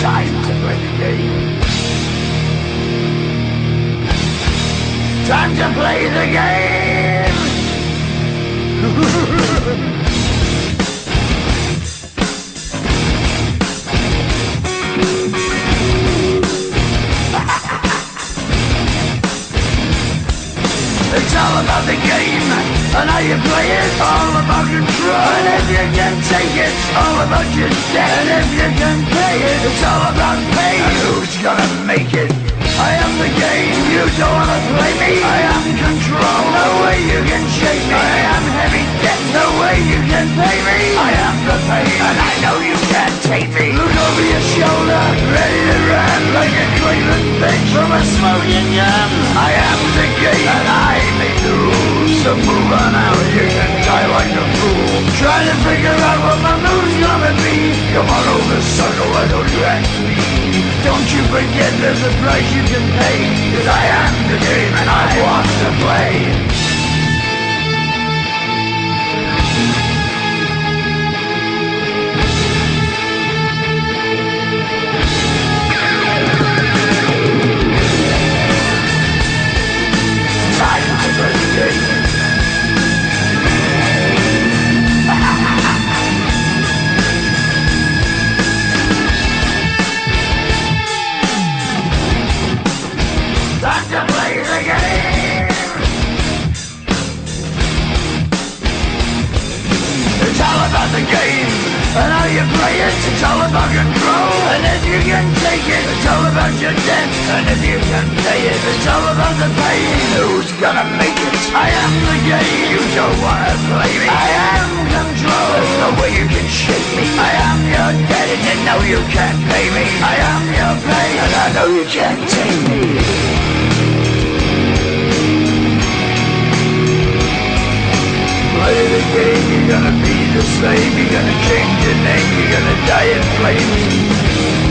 Time to play the game. Time to play the game. It's all about the game and how you play it. All about control, and if you can take it, all about your debt. And if you can pay it, it's all about pay. And who's gonna make it? I am the game, you don't wanna play me. I am control, no way you can shake me. I am heavy debt, no way you can pay me. I am the pain, and I know you can't take me. Look over your shoulder, ready to run like a Cleveland bitch from a smoking gun. I am the game, and I may lose. So move on out, you can die like a fool. Trying to figure out what my move's gonna be. Come on over, sucker, why don't you ask me? Don't you forget there's a price you can pay. 'Cause I am the game and I want to play. Time to play the game. Time to play the game. It's all about the game and how you play it. It's all about control, and if you can take it, it's all about your debt. And if you can pay it, it's all about the pain. Who's gonna make it? I am the game. You don't wanna play me. I am control. There's no way you can shake me. I am your debt, and you know you can't pay me. I am your pain, and I know you can't take me. Play the game, you're gonna be the same. You're gonna change your name, you're gonna die in flames.